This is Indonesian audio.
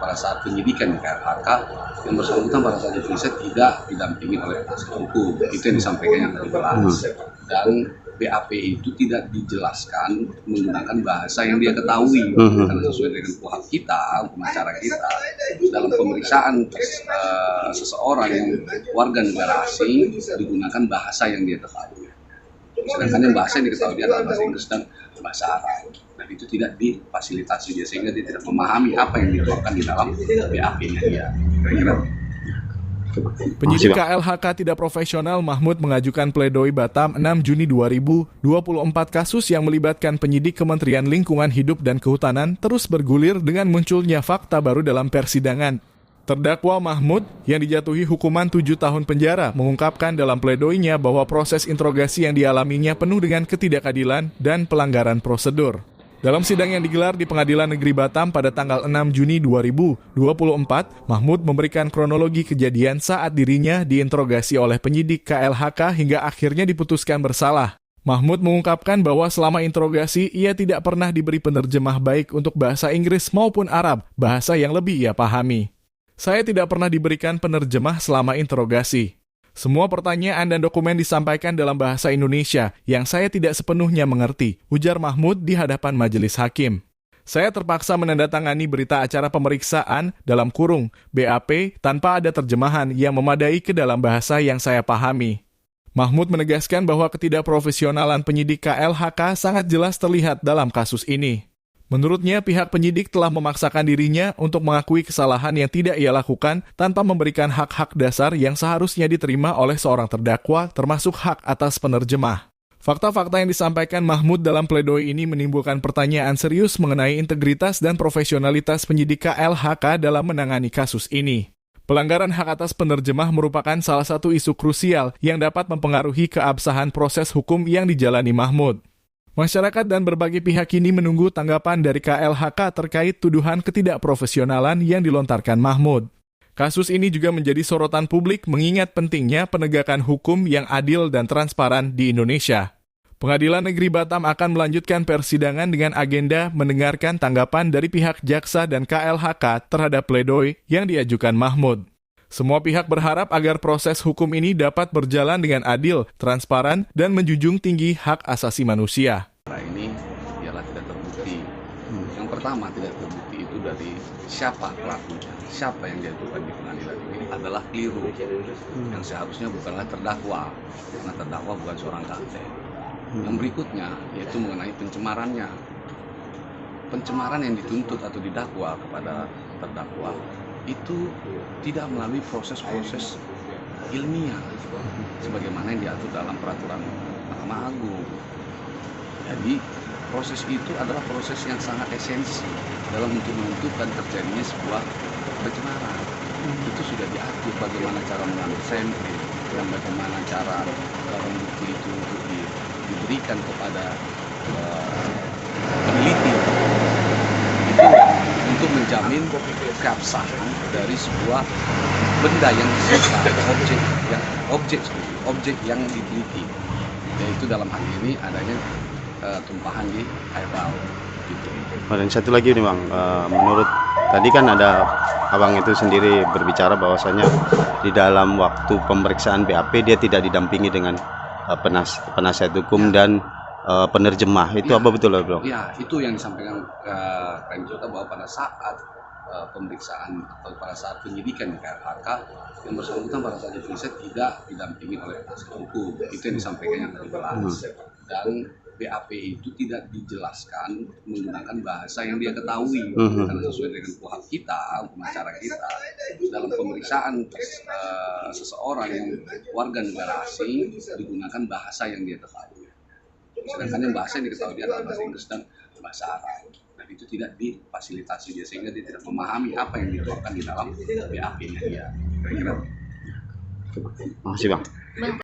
pada saat penyidikan di KLHK yang bersangkutan pada saat diperiksa tidak didampingi oleh penasihat hukum. Itu yang disampaikan yang tadi jelas. Dan BAP itu tidak dijelaskan menggunakan bahasa yang dia ketahui, karena sesuai dengan KUHP kita, hukum acara kita, dalam pemeriksaan seseorang yang warga negara asing digunakan bahasa yang dia ketahui. Sedangkan yang bahasa yang diketahui dia adalah bahasa Inggris dan bahasa Arab. Dan itu tidak difasilitasi dia, sehingga dia tidak memahami apa yang dituangkan di dalam BAP-nya dia. Kira-kira. Penyidik KLHK tidak profesional Mahmud mengajukan pledoi Batam 6 Juni 2024 kasus yang melibatkan penyidik Kementerian Lingkungan Hidup dan Kehutanan terus bergulir dengan munculnya fakta baru dalam persidangan. Terdakwa Mahmud yang dijatuhi hukuman 7 tahun penjara mengungkapkan dalam pledoinya bahwa proses interogasi yang dialaminya penuh dengan ketidakadilan dan pelanggaran prosedur. Dalam sidang yang digelar di Pengadilan Negeri Batam pada tanggal 6 Juni 2024, Mahmud memberikan kronologi kejadian saat dirinya diinterogasi oleh penyidik KLHK hingga akhirnya diputuskan bersalah. Mahmud mengungkapkan bahwa selama interogasi ia tidak pernah diberi penerjemah baik untuk bahasa Inggris maupun Arab, bahasa yang lebih ia pahami. Saya tidak pernah diberikan penerjemah selama interogasi. Semua pertanyaan dan dokumen disampaikan dalam bahasa Indonesia yang saya tidak sepenuhnya mengerti, ujar Mahmud di hadapan majelis hakim. Saya terpaksa menandatangani berita acara pemeriksaan dalam kurung BAP tanpa ada terjemahan yang memadai ke dalam bahasa yang saya pahami. Mahmud menegaskan bahwa ketidakprofesionalan penyidik KLHK sangat jelas terlihat dalam kasus ini. Menurutnya, pihak penyidik telah memaksakan dirinya untuk mengakui kesalahan yang tidak ia lakukan tanpa memberikan hak-hak dasar yang seharusnya diterima oleh seorang terdakwa, termasuk hak atas penerjemah. Fakta-fakta yang disampaikan Mahmud dalam pledoi ini menimbulkan pertanyaan serius mengenai integritas dan profesionalitas penyidik KLHK dalam menangani kasus ini. Pelanggaran hak atas penerjemah merupakan salah satu isu krusial yang dapat mempengaruhi keabsahan proses hukum yang dijalani Mahmud. Masyarakat dan berbagai pihak kini menunggu tanggapan dari KLHK terkait tuduhan ketidakprofesionalan yang dilontarkan Mahmud. Kasus ini juga menjadi sorotan publik mengingat pentingnya penegakan hukum yang adil dan transparan di Indonesia. Pengadilan Negeri Batam akan melanjutkan persidangan dengan agenda mendengarkan tanggapan dari pihak jaksa dan KLHK terhadap pledoi yang diajukan Mahmud. Semua pihak berharap agar proses hukum ini dapat berjalan dengan adil, transparan, dan menjunjung tinggi hak asasi manusia. Ini ialah tidak terbukti. Yang pertama tidak terbukti itu dari siapa pelakunya, siapa yang diajukan di pengadilan ini adalah keliru. Yang seharusnya bukanlah terdakwa, karena terdakwa bukan seorang kapten. Yang berikutnya yaitu mengenai pencemarannya. Pencemaran yang dituntut atau didakwa kepada terdakwa itu tidak melalui proses-proses ilmiah sebagaimana yang diatur dalam peraturan Mahkamah Agung. Jadi proses itu adalah proses yang sangat esensi dalam untuk menentukan terjadinya sebuah pencemaran. Itu sudah diatur bagaimana cara mengambil sampel dan bagaimana cara barang bukti itu untuk diberikan kepada peneliti. Itu untuk menjamin keabsahan dari sebuah benda yang disita, objek yang diteliti. Yaitu dalam hal ini adanya tumpahan di air laut. Gitu. Dan satu lagi nih Bang, menurut tadi kan ada Abang itu sendiri berbicara bahwasanya di dalam waktu pemeriksaan BAP dia tidak didampingi dengan penasihat hukum dan penerjemah. Itu apa betul Bang? Ya, itu yang disampaikan klien kita bahwa pada saat pemeriksaan atau pada saat penyidikan di KLHK yang bersangkutan pada saat diperiksa tidak didampingi oleh penasihat hukum. Itu yang disampaikan yang tadi jelas. Dan BAP itu tidak dijelaskan menggunakan bahasa yang dia ketahui, karena sesuai dengan KUHP kita, hukum acara kita, dalam pemeriksaan seseorang yang warga negara asing digunakan bahasa yang dia ketahui. Sedangkan yang bahasa yang diketahui dia adalah bahasa Inggris dan bahasa Arab. Dan itu tidak difasilitasi dia, sehingga dia tidak memahami apa yang dituangkan di dalam BAP-nya dia. Kira-kira. Makasih Bang.